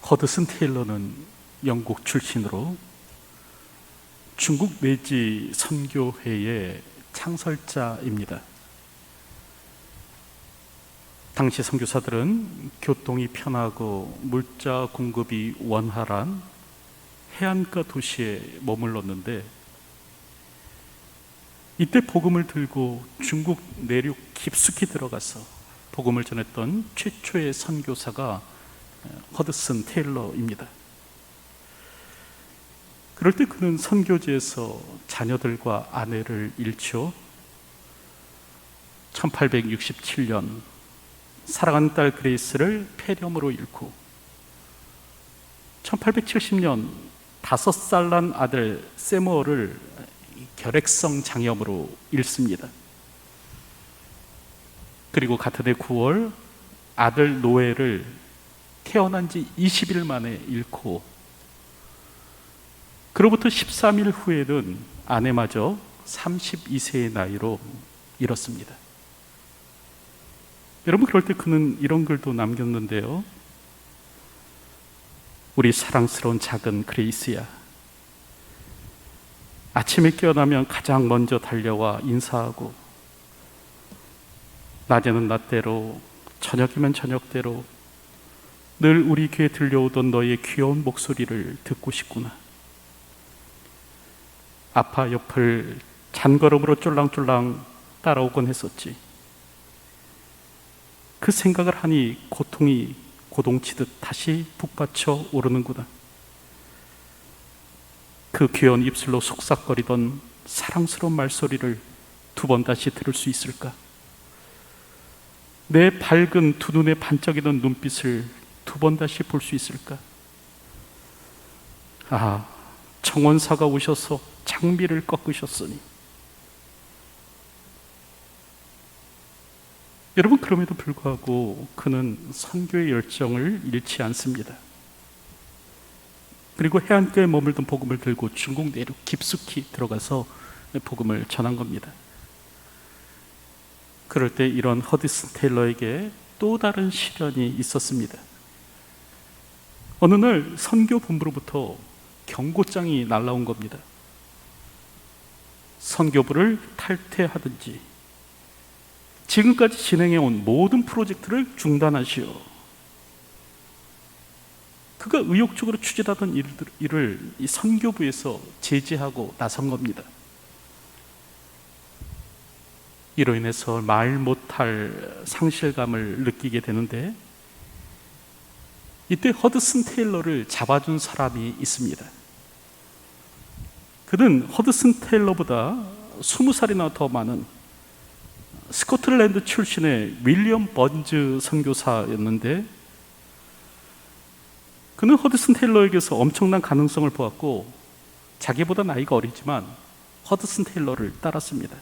허드슨 테일러는 영국 출신으로 중국 내지 선교회의 창설자입니다. 당시 선교사들은 교통이 편하고 물자 공급이 원활한 해안가 도시에 머물렀는데, 이때 복음을 들고 중국 내륙 깊숙이 들어가서 복음을 전했던 최초의 선교사가 허드슨 테일러입니다. 그럴 때 그는 선교지에서 자녀들과 아내를 잃죠. 1867년 사랑하는 딸 그레이스를 폐렴으로 잃고, 1870년 5살 난 아들 세무얼을 결핵성 장염으로 잃습니다. 그리고 같은 해 9월 아들 노엘을 태어난 지 20일 만에 잃고, 그로부터 13일 후에는 아내마저 32세의 나이로 잃었습니다. 여러분, 그럴 때 그는 이런 글도 남겼는데요. 우리 사랑스러운 작은 그레이스야, 아침에 깨어나면 가장 먼저 달려와 인사하고, 낮에는 낮대로, 저녁이면 저녁대로 늘 우리 귀에 들려오던 너의 귀여운 목소리를 듣고 싶구나. 아빠 옆을 잔걸음으로 쫄랑쫄랑 따라오곤 했었지. 그 생각을 하니 고통이 고동치듯 다시 북받쳐 오르는구나. 그 귀여운 입술로 속삭거리던 사랑스러운 말소리를 두 번 다시 들을 수 있을까? 내 밝은 두 눈에 반짝이는 눈빛을 두 번 다시 볼 수 있을까? 아, 청원사가 오셔서 장미를 꺾으셨으니. 여러분, 그럼에도 불구하고 그는 선교의 열정을 잃지 않습니다. 그리고 해안가에 머물던 복음을 들고 중국 내륙 깊숙이 들어가서 복음을 전한 겁니다. 그럴 때 이런 허드슨 테일러에게 또 다른 시련이 있었습니다. 어느 날 선교 본부로부터 경고장이 날라온 겁니다. 선교부를 탈퇴하든지 지금까지 진행해온 모든 프로젝트를 중단하시오. 그가 의욕적으로 추진하던 일을 이 선교부에서 제지하고 나선 겁니다. 이로 인해서 말 못할 상실감을 느끼게 되는데, 이때 허드슨 테일러를 잡아준 사람이 있습니다. 그는 허드슨 테일러보다 20살이나 더 많은 스코틀랜드 출신의 윌리엄 번즈 선교사였는데, 그는 허드슨 테일러에게서 엄청난 가능성을 보았고, 자기보다 나이가 어리지만 허드슨 테일러를 따랐습니다.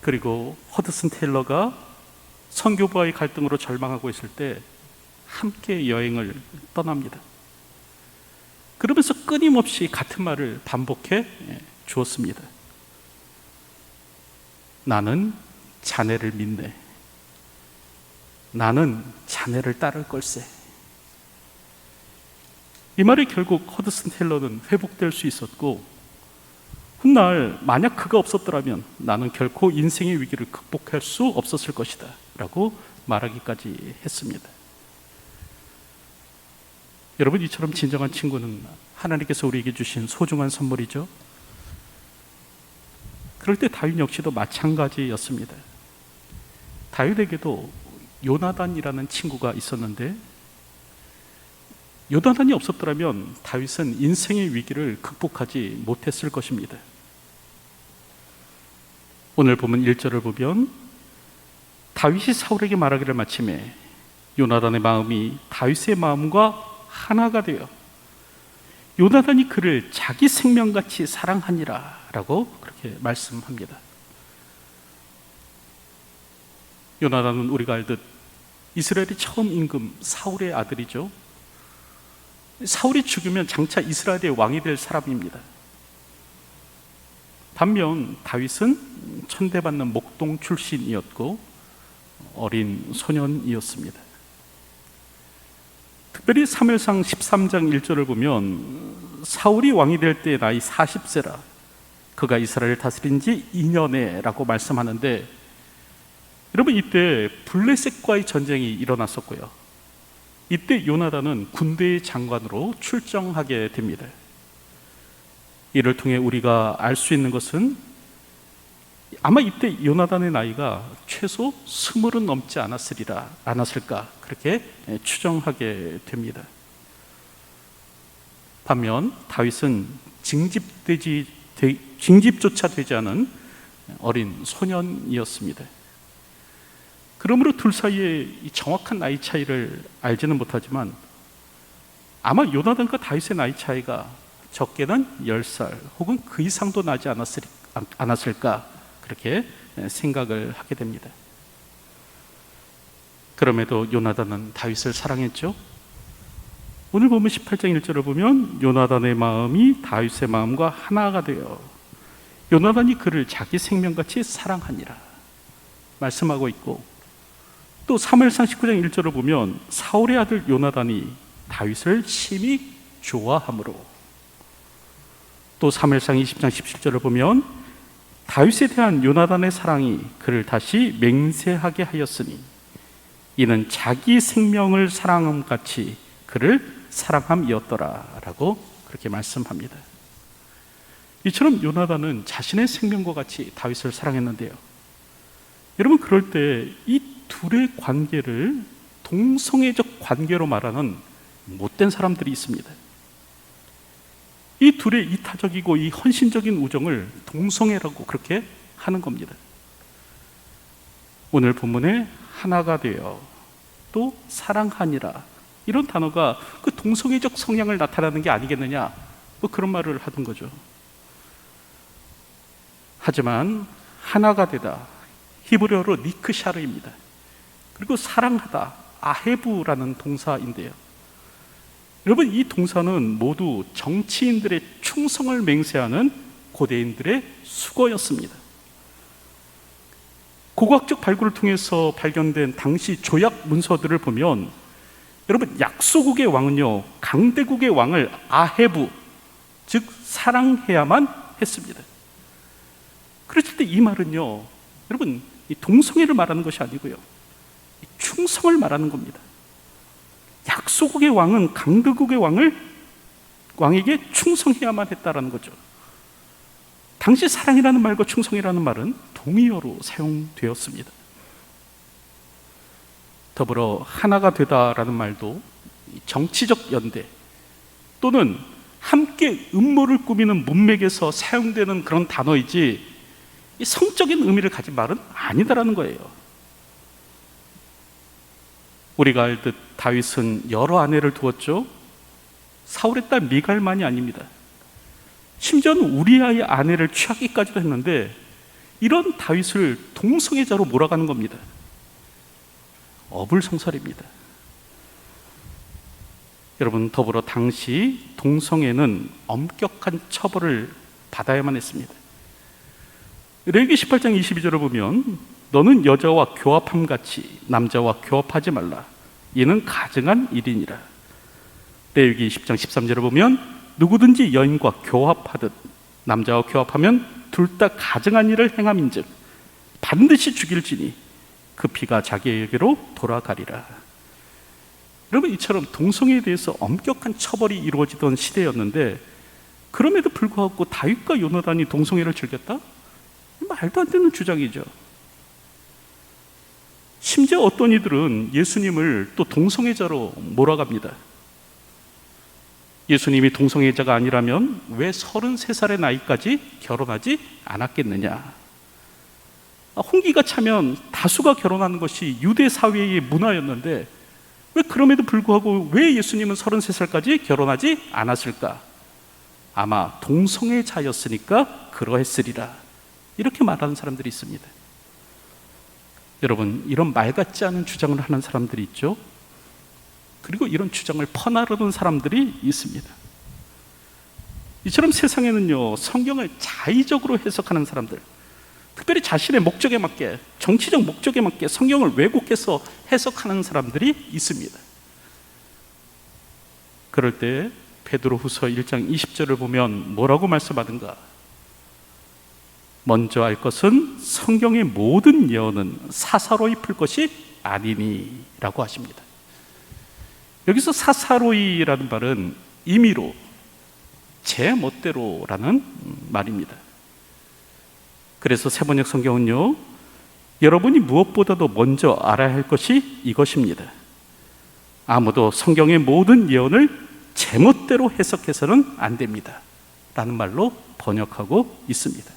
그리고 허드슨 테일러가 선교부와의 갈등으로 절망하고 있을 때 함께 여행을 떠납니다. 그러면서 끊임없이 같은 말을 반복해 주었습니다. 나는 자네를 믿네. 나는 자네를 따를 걸세. 이 말이 결국 허드슨 테일러는 회복될 수 있었고, 훗날 만약 그가 없었더라면 나는 결코 인생의 위기를 극복할 수 없었을 것이다 라고 말하기까지 했습니다. 여러분, 이처럼 진정한 친구는 하나님께서 우리에게 주신 소중한 선물이죠. 그럴 때 다윗 역시도 마찬가지였습니다. 다윗에게도 요나단이라는 친구가 있었는데, 요나단이 없었더라면 다윗은 인생의 위기를 극복하지 못했을 것입니다. 오늘 보면 1절을 보면 다윗이 사울에게 말하기를 마침에 요나단의 마음이 다윗의 마음과 하나가 되어 요나단이 그를 자기 생명같이 사랑하니라 라고 그렇게 말씀합니다. 요나단은 우리가 알듯 이스라엘의 처음 임금 사울의 아들이죠. 사울이 죽으면 장차 이스라엘의 왕이 될 사람입니다. 반면 다윗은 천대받는 목동 출신이었고 어린 소년이었습니다. 특별히 사무엘상 13장 1절을 보면 사울이 왕이 될 때 나이 40세라 그가 이스라엘을 다스린 지 2년에 라고 말씀하는데, 여러분 이때 블레셋과의 전쟁이 일어났었고요. 이때 요나단은 군대의 장관으로 출정하게 됩니다. 이를 통해 우리가 알 수 있는 것은 아마 이때 요나단의 나이가 최소 20은 넘지 않았을까 그렇게 추정하게 됩니다. 반면 다윗은 징집조차 되지 않은 어린 소년이었습니다. 그러므로 둘 사이의 이 정확한 나이 차이를 알지는 못하지만 아마 요나단과 다윗의 나이 차이가 적게는 10살 혹은 그 이상도 나지 않았을까 그렇게 생각을 하게 됩니다. 그럼에도 요나단은 다윗을 사랑했죠. 오늘 보면 18장 1절을 보면 요나단의 마음이 다윗의 마음과 하나가 되어 요나단이 그를 자기 생명같이 사랑하니라 말씀하고 있고, 또 사무엘상 19장 1절을 보면 사울의 아들 요나단이 다윗을 심히 좋아하므로, 또 사무엘상 20장 17절을 보면 다윗에 대한 요나단의 사랑이 그를 다시 맹세하게 하였으니 이는 자기 생명을 사랑함 같이 그를 사랑함이었더라 라고 그렇게 말씀합니다. 이처럼 요나단은 자신의 생명과 같이 다윗을 사랑했는데요, 여러분 그럴 때 이 둘의 관계를 동성애적 관계로 말하는 못된 사람들이 있습니다. 이 둘의 이타적이고 이 헌신적인 우정을 동성애라고 그렇게 하는 겁니다. 오늘 본문에 하나가 되어 또 사랑하니라 이런 단어가 그 동성애적 성향을 나타내는 게 아니겠느냐, 뭐 그런 말을 하던 거죠. 하지만 하나가 되다 히브리어로 니크샤르입니다. 그리고 사랑하다 아헤부라는 동사인데요, 여러분 이 동사는 모두 정치인들의 충성을 맹세하는 고대인들의 수거였습니다. 고고학적 발굴을 통해서 발견된 당시 조약 문서들을 보면 여러분 약소국의 왕은요 강대국의 왕을 아헤부, 즉 사랑해야만 했습니다. 그랬을 때 이 말은요 여러분 이 동성애를 말하는 것이 아니고요 충성을 말하는 겁니다. 약소국의 왕은 강대국의 왕에게 충성해야만 했다라는 거죠. 당시 사랑이라는 말과 충성이라는 말은 동의어로 사용되었습니다. 더불어 하나가 되다라는 말도 정치적 연대 또는 함께 음모를 꾸미는 문맥에서 사용되는 그런 단어이지 이 성적인 의미를 가진 말은 아니다라는 거예요. 우리가 알듯 다윗은 여러 아내를 두었죠. 사울의 딸 미갈만이 아닙니다. 심지어는 우리아의 아내를 취하기까지도 했는데 이런 다윗을 동성애자로 몰아가는 겁니다. 어불성설입니다. 여러분 더불어 당시 동성애는 엄격한 처벌을 받아야만 했습니다. 레위기 18장 22절을 보면 너는 여자와 교합함같이 남자와 교합하지 말라. 이는 가증한 일이니라. 레위기 10장 13절을 보면 누구든지 여인과 교합하듯 남자와 교합하면 둘 다 가증한 일을 행함인즉 반드시 죽일지니 그 피가 자기에게로 돌아가리라. 여러분 이처럼 동성애에 대해서 엄격한 처벌이 이루어지던 시대였는데 그럼에도 불구하고 다윗과 요나단이 동성애를 즐겼다? 말도 안 되는 주장이죠. 심지어 어떤 이들은 예수님을 또 동성애자로 몰아갑니다. 예수님이 동성애자가 아니라면 왜 33살의 나이까지 결혼하지 않았겠느냐. 홍기가 차면 다수가 결혼하는 것이 유대 사회의 문화였는데 왜 그럼에도 불구하고 왜 예수님은 33살까지 결혼하지 않았을까? 아마 동성애자였으니까 그러했으리라. 이렇게 말하는 사람들이 있습니다. 여러분 이런 말 같지 않은 주장을 하는 사람들이 있죠. 그리고 이런 주장을 퍼나르는 사람들이 있습니다. 이처럼 세상에는요 성경을 자의적으로 해석하는 사람들, 특별히 자신의 목적에 맞게 정치적 목적에 맞게 성경을 왜곡해서 해석하는 사람들이 있습니다. 그럴 때 베드로후서 1장 20절을 보면 뭐라고 말씀하든가? 먼저 알 것은 성경의 모든 예언은 사사로이 풀 것이 아니니 라고 하십니다. 여기서 사사로이라는 말은 임의로, 제 멋대로라는 말입니다. 그래서 세번역 성경은요, 여러분이 무엇보다도 먼저 알아야 할 것이 이것입니다. 아무도 성경의 모든 예언을 제멋대로 해석해서는 안 됩니다 라는 말로 번역하고 있습니다.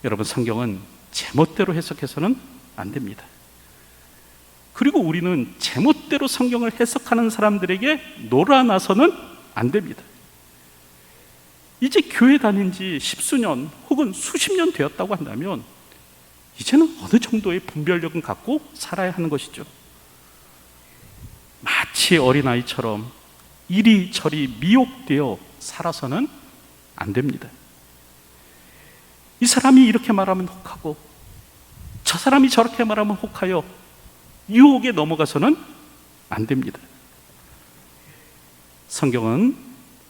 여러분, 성경은 제멋대로 해석해서는 안 됩니다. 그리고 우리는 제멋대로 성경을 해석하는 사람들에게 놀아나서는 안 됩니다. 이제 교회 다닌 지 십수년 혹은 수십 년 되었다고 한다면 이제는 어느 정도의 분별력은 갖고 살아야 하는 것이죠. 마치 어린아이처럼 이리저리 미혹되어 살아서는 안 됩니다. 이 사람이 이렇게 말하면 혹하고 저 사람이 저렇게 말하면 혹하여 유혹에 넘어가서는 안 됩니다. 성경은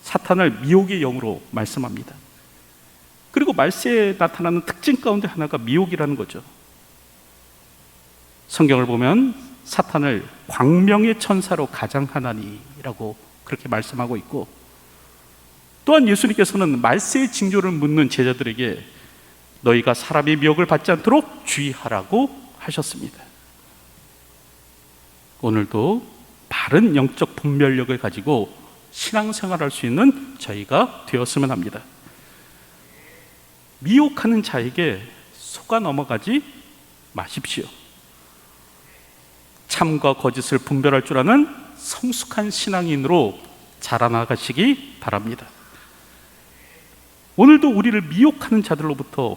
사탄을 미혹의 영으로 말씀합니다. 그리고 말세에 나타나는 특징 가운데 하나가 미혹이라는 거죠. 성경을 보면 사탄을 광명의 천사로 가장하나니라고 그렇게 말씀하고 있고, 또한 예수님께서는 말세의 징조를 묻는 제자들에게 너희가 사람의 미혹을 받지 않도록 주의하라고 하셨습니다. 오늘도 바른 영적 분별력을 가지고 신앙생활할 수 있는 저희가 되었으면 합니다. 미혹하는 자에게 속아 넘어가지 마십시오. 참과 거짓을 분별할 줄 아는 성숙한 신앙인으로 자라나가시기 바랍니다. 오늘도 우리를 미혹하는 자들로부터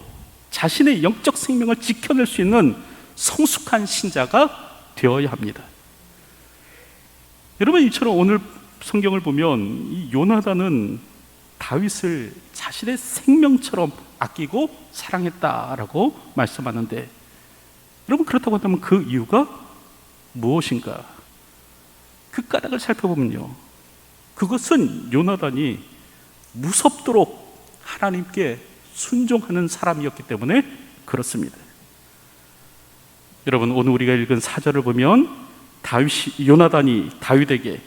자신의 영적 생명을 지켜낼 수 있는 성숙한 신자가 되어야 합니다. 여러분, 이처럼 오늘 성경을 보면 이 요나단은 다윗을 자신의 생명처럼 아끼고 사랑했다라고 말씀하는데, 여러분, 그렇다고 한다면 그 이유가 무엇인가? 그 까닭을 살펴보면요, 그것은 요나단이 무섭도록 하나님께 순종하는 사람이었기 때문에 그렇습니다. 여러분, 오늘 우리가 읽은 4절을 보면 요나단이 다윗에게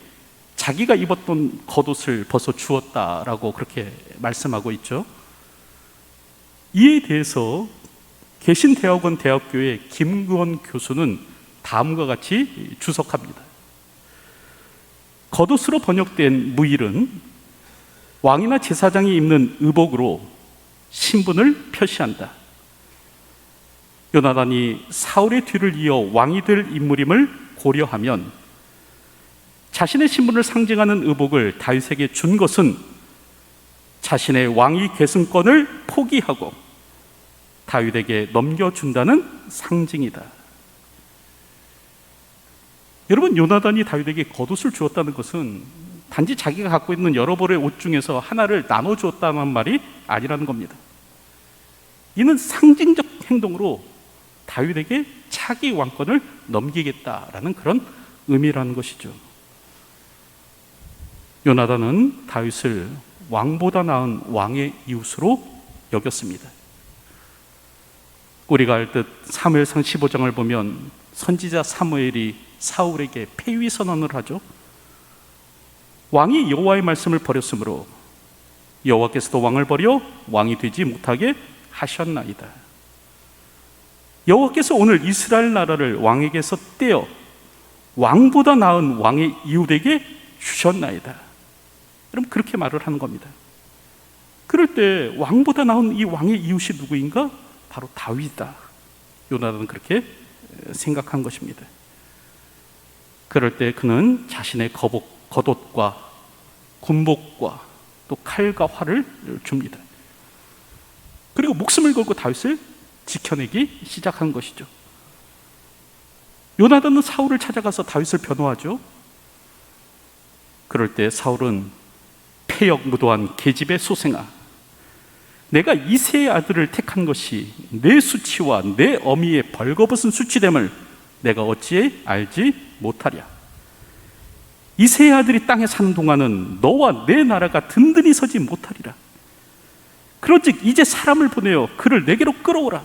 자기가 입었던 겉옷을 벗어 주었다라고 그렇게 말씀하고 있죠. 이에 대해서 개신대학원 대학교의 김구원 교수는 다음과 같이 주석합니다. 겉옷으로 번역된 무일은 왕이나 제사장이 입는 의복으로 신분을 표시한다. 요나단이 사울의 뒤를 이어 왕이 될 인물임을 고려하면 자신의 신분을 상징하는 의복을 다윗에게 준 것은 자신의 왕위 계승권을 포기하고 다윗에게 넘겨준다는 상징이다. 여러분, 요나단이 다윗에게 겉옷을 주었다는 것은 단지 자기가 갖고 있는 여러 벌의 옷 중에서 하나를 나눠주었다는 말이 아니라는 겁니다. 이는 상징적 행동으로 다윗에게 차기 왕권을 넘기겠다라는 그런 의미라는 것이죠. 요나단은 다윗을 왕보다 나은 왕의 이웃으로 여겼습니다. 우리가 알 듯 사무엘상 15장을 보면 선지자 사무엘이 사울에게 폐위 선언을 하죠. 왕이 여호와의 말씀을 버렸으므로 여호와께서도 왕을 버려 왕이 되지 못하게 하셨나이다. 여호와께서 오늘 이스라엘 나라를 왕에게서 떼어 왕보다 나은 왕의 이웃에게 주셨나이다. 여러분, 그렇게 말을 하는 겁니다. 그럴 때 왕보다 나은 이 왕의 이웃이 누구인가? 바로 다윗이다. 요나단은 그렇게 생각한 것입니다. 그럴 때 그는 자신의 겉옷과 군복과 또 칼과 활을 줍니다. 그리고 목숨을 걸고 다윗을 지켜내기 시작한 것이죠. 요나단은 사울을 찾아가서 다윗을 변호하죠. 그럴 때 사울은 폐역 무도한 계집의 소생아, 내가 이새의 아들을 택한 것이 내 수치와 내 어미의 벌거벗은 수치됨을 내가 어찌해 알지 못하랴. 이새의 아들이 땅에 사는 동안은 너와 내 나라가 든든히 서지 못하리라. 그런즉 이제 사람을 보내어 그를 내게로 끌어오라.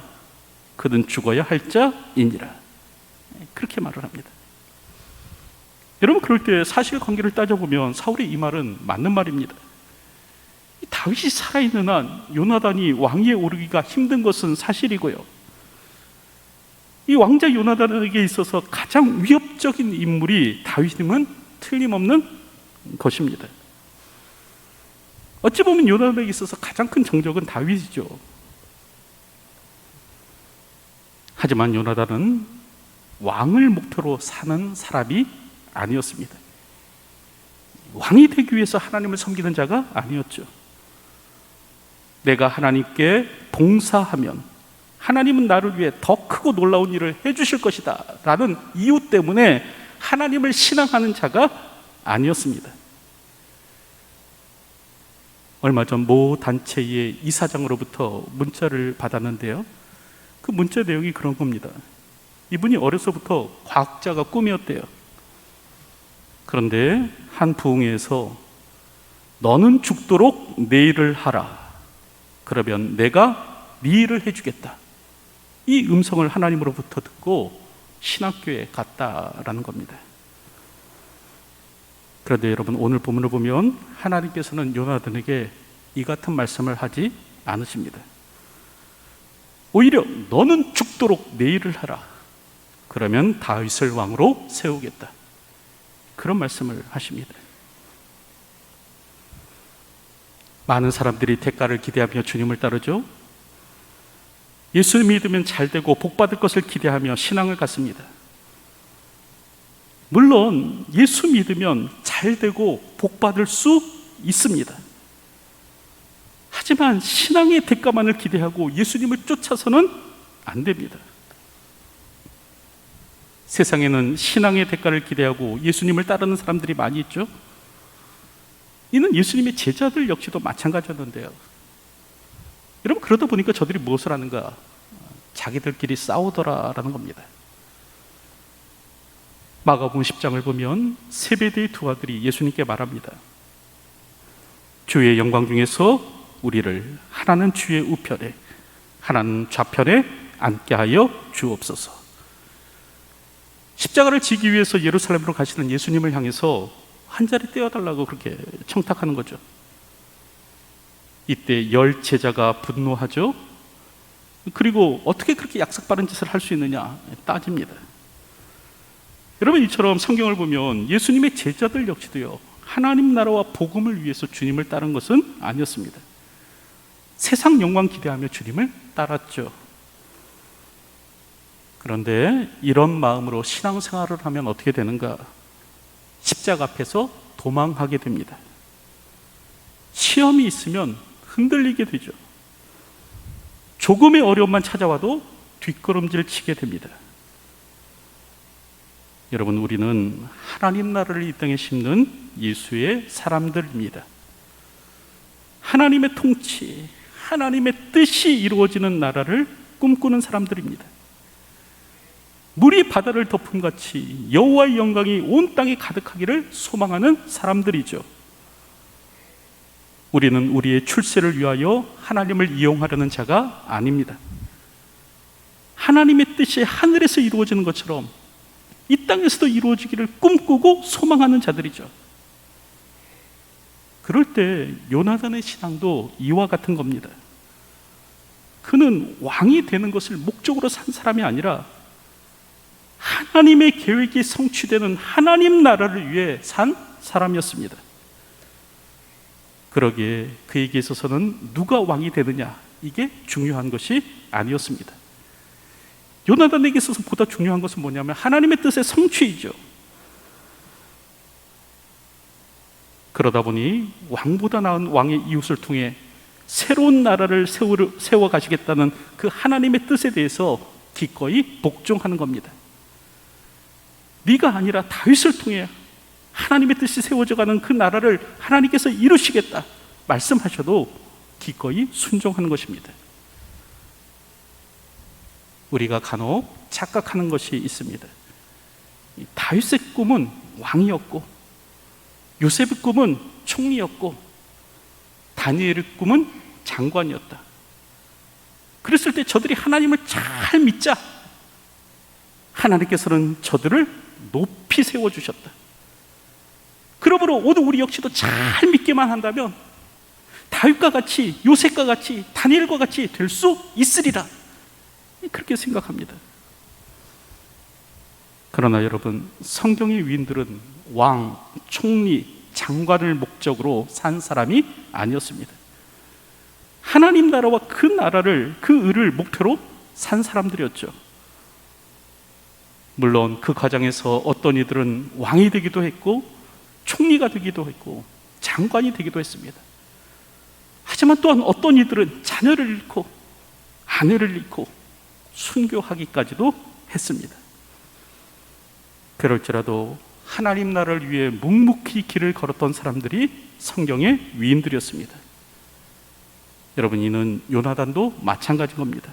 그는 죽어야 할 자이니라. 그렇게 말을 합니다. 여러분, 그럴 때 사실관계를 따져보면 사울의 이 말은 맞는 말입니다. 다윗이 살아있는 한 요나단이 왕위에 오르기가 힘든 것은 사실이고요, 이 왕자 요나단에게 있어서 가장 위협적인 인물이 다윗임은 틀림없는 것입니다. 어찌 보면 요나단에게 있어서 가장 큰 정적은 다윗이죠. 하지만 요나단은 왕을 목표로 사는 사람이 아니었습니다. 왕이 되기 위해서 하나님을 섬기는 자가 아니었죠. 내가 하나님께 봉사하면 하나님은 나를 위해 더 크고 놀라운 일을 해주실 것이다 라는 이유 때문에 하나님을 신앙하는 자가 아니었습니다. 얼마 전 모 단체의 이사장으로부터 문자를 받았는데요, 그 문자 내용이 그런 겁니다. 이분이 어려서부터 과학자가 꿈이었대요. 그런데 한 부흥회에서 너는 죽도록 내 일을 하라, 그러면 내가 네 일을 해주겠다, 이 음성을 하나님으로부터 듣고 신학교에 갔다라는 겁니다. 그런데 여러분, 오늘 본문을 보면 하나님께서는 요나단에게 이 같은 말씀을 하지 않으십니다. 오히려 너는 죽도록 내 일을 하라, 그러면 다윗을 왕으로 세우겠다, 그런 말씀을 하십니다. 많은 사람들이 대가를 기대하며 주님을 따르죠. 예수 믿으면 잘되고 복받을 것을 기대하며 신앙을 갖습니다. 물론 예수 믿으면 잘되고 복받을 수 있습니다. 하지만 신앙의 대가만을 기대하고 예수님을 쫓아서는 안 됩니다. 세상에는 신앙의 대가를 기대하고 예수님을 따르는 사람들이 많이 있죠. 이는 예수님의 제자들 역시도 마찬가지였는데요. 여러분, 그러다 보니까 저들이 무엇을 하는가? 자기들끼리 싸우더라라는 겁니다. 마가복음 10장을 보면 세베대의 두 아들이 예수님께 말합니다. 주의 영광 중에서 우리를 하나는 주의 우편에 하나는 좌편에 앉게 하여 주옵소서. 십자가를 지기 위해서 예루살렘으로 가시는 예수님을 향해서 한 자리 떼어달라고 그렇게 청탁하는 거죠. 이때 10 제자가 분노하죠. 그리고 어떻게 그렇게 약삭빠른 짓을 할 수 있느냐 따집니다. 여러분, 이처럼 성경을 보면 예수님의 제자들 역시도요, 하나님 나라와 복음을 위해서 주님을 따른 것은 아니었습니다. 세상 영광 기대하며 주님을 따랐죠. 그런데 이런 마음으로 신앙생활을 하면 어떻게 되는가? 십자가 앞에서 도망하게 됩니다. 시험이 있으면 흔들리게 되죠. 조금의 어려움만 찾아와도 뒷걸음질 치게 됩니다. 여러분, 우리는 하나님 나라를 이 땅에 심는 예수의 사람들입니다. 하나님의 통치, 하나님의 뜻이 이루어지는 나라를 꿈꾸는 사람들입니다. 물이 바다를 덮음같이 여호와의 영광이 온 땅에 가득하기를 소망하는 사람들이죠. 우리는 우리의 출세를 위하여 하나님을 이용하려는 자가 아닙니다. 하나님의 뜻이 하늘에서 이루어지는 것처럼 이 땅에서도 이루어지기를 꿈꾸고 소망하는 자들이죠. 그럴 때 요나단의 신앙도 이와 같은 겁니다. 그는 왕이 되는 것을 목적으로 산 사람이 아니라 하나님의 계획이 성취되는 하나님 나라를 위해 산 사람이었습니다. 그러기에 그에게 있어서는 누가 왕이 되느냐, 이게 중요한 것이 아니었습니다. 요나단에게 있어서 보다 중요한 것은 뭐냐면 하나님의 뜻의 성취이죠. 그러다 보니 왕보다 나은 왕의 이웃을 통해 새로운 나라를 세워 가시겠다는 그 하나님의 뜻에 대해서 기꺼이 복종하는 겁니다. 네가 아니라 다윗을 통해 하나님의 뜻이 세워져가는 그 나라를 하나님께서 이루시겠다 말씀하셔도 기꺼이 순종하는 것입니다. 우리가 간혹 착각하는 것이 있습니다. 다윗의 꿈은 왕이었고 요셉의 꿈은 총리였고 다니엘의 꿈은 장관이었다. 그랬을 때 저들이 하나님을 잘 믿자 하나님께서는 저들을 높이 세워주셨다. 그러므로 오늘 우리 역시도 잘 믿기만 한다면 다윗과 같이, 요셉과 같이, 다니엘과 같이 될 수 있으리라, 그렇게 생각합니다. 그러나 여러분, 성경의 위인들은 왕, 총리, 장관을 목적으로 산 사람이 아니었습니다. 하나님 나라와 그 나라를, 그 의를 목표로 산 사람들이었죠. 물론 그 과정에서 어떤 이들은 왕이 되기도 했고 총리가 되기도 했고 장관이 되기도 했습니다. 하지만 또한 어떤 이들은 자녀를 잃고 아내를 잃고 순교하기까지도 했습니다. 그럴지라도 하나님 나라를 위해 묵묵히 길을 걸었던 사람들이 성경의 위인들이었습니다. 여러분, 이는 요나단도 마찬가지인 겁니다.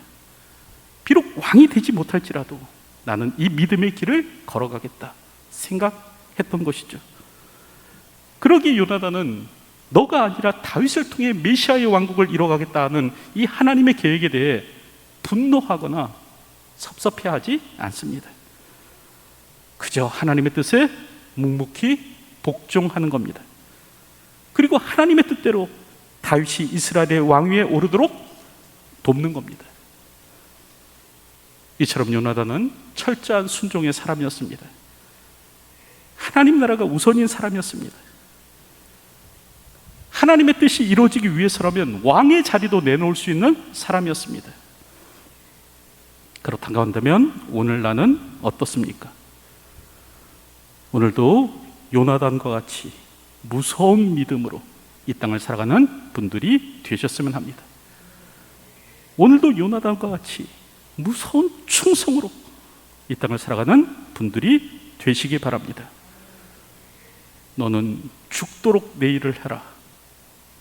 비록 왕이 되지 못할지라도 나는 이 믿음의 길을 걸어가겠다 생각했던 것이죠. 그러기에 요나단은 너가 아니라 다윗을 통해 메시아의 왕국을 이뤄가겠다는 이 하나님의 계획에 대해 분노하거나 섭섭해하지 않습니다. 그저 하나님의 뜻에 묵묵히 복종하는 겁니다. 그리고 하나님의 뜻대로 다윗이 이스라엘의 왕위에 오르도록 돕는 겁니다. 이처럼 요나단은 철저한 순종의 사람이었습니다. 하나님 나라가 우선인 사람이었습니다. 하나님의 뜻이 이루어지기 위해서라면 왕의 자리도 내놓을 수 있는 사람이었습니다. 그렇다고 한다면 오늘 나는 어떻습니까? 오늘도 요나단과 같이 무서운 믿음으로 이 땅을 살아가는 분들이 되셨으면 합니다. 오늘도 요나단과 같이 무서운 충성으로 이 땅을 살아가는 분들이 되시기 바랍니다. 너는 죽도록 내 일을 해라,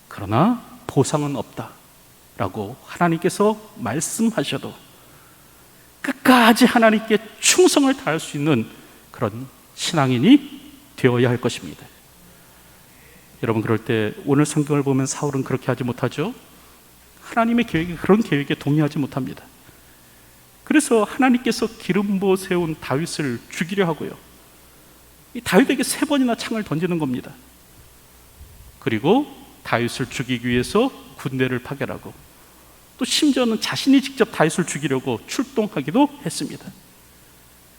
그러나 보상은 없다 라고 하나님께서 말씀하셔도 끝까지 하나님께 충성을 다할 수 있는 그런 신앙인이 되어야 할 것입니다. 여러분, 그럴 때 오늘 성경을 보면 사울은 그렇게 하지 못하죠. 하나님의 계획에, 그런 계획에 동의하지 못합니다. 그래서 하나님께서 기름 부어 세운 다윗을 죽이려 하고요, 이 다윗에게 3번이나 창을 던지는 겁니다. 그리고 다윗을 죽이기 위해서 군대를 파견하고 또 심지어는 자신이 직접 다윗을 죽이려고 출동하기도 했습니다.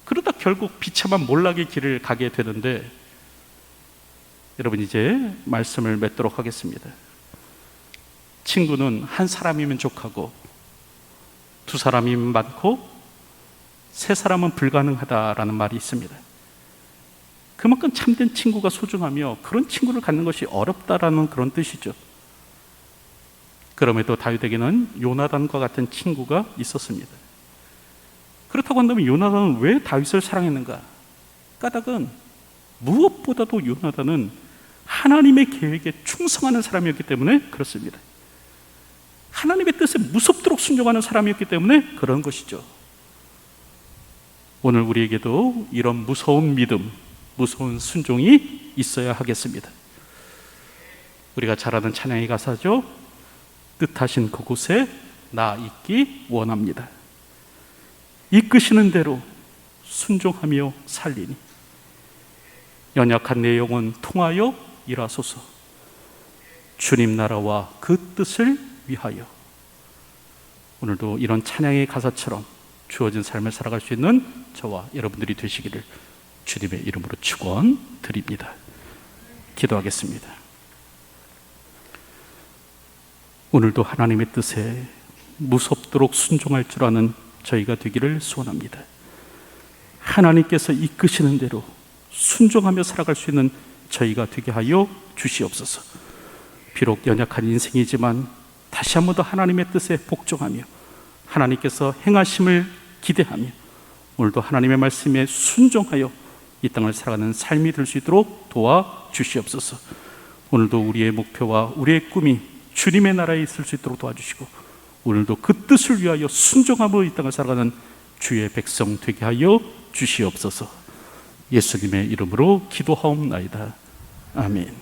그러다 결국 비참한 몰락의 길을 가게 되는데, 여러분, 이제 말씀을 맺도록 하겠습니다. 친구는 한 사람이면 족하고 2사람이면 많고 3사람은 불가능하다라는 말이 있습니다. 그만큼 참된 친구가 소중하며 그런 친구를 갖는 것이 어렵다라는 그런 뜻이죠. 그럼에도 다윗에게는 요나단과 같은 친구가 있었습니다. 그렇다고 한다면 요나단은 왜 다윗을 사랑했는가? 까닭은 무엇보다도 요나단은 하나님의 계획에 충성하는 사람이었기 때문에 그렇습니다. 하나님의 뜻에 무섭도록 순종하는 사람이었기 때문에 그런 것이죠. 오늘 우리에게도 이런 무서운 믿음, 무서운 순종이 있어야 하겠습니다. 우리가 잘 아는 찬양의 가사죠. 뜻하신 그곳에 나 있기 원합니다. 이끄시는 대로 순종하며 살리니 연약한 내 영혼 통하여 일하소서. 주님 나라와 그 뜻을 위하여. 오늘도 이런 찬양의 가사처럼 주어진 삶을 살아갈 수 있는 저와 여러분들이 되시기를 주님의 이름으로 축원드립니다. 기도하겠습니다. 오늘도 하나님의 뜻에 무섭도록 순종할 줄 아는 저희가 되기를 소원합니다. 하나님께서 이끄시는 대로 순종하며 살아갈 수 있는 저희가 되게 하여 주시옵소서. 비록 연약한 인생이지만 다시 한 번 더 하나님의 뜻에 복종하며 하나님께서 행하심을 기대하며 오늘도 하나님의 말씀에 순종하여 이 땅을 살아가는 삶이 될 수 있도록 도와주시옵소서. 오늘도 우리의 목표와 우리의 꿈이 주님의 나라에 있을 수 있도록 도와주시고 오늘도 그 뜻을 위하여 순종하며 이 땅을 살아가는 주의 백성 되게 하여 주시옵소서. 예수님의 이름으로 기도하옵나이다. 아멘.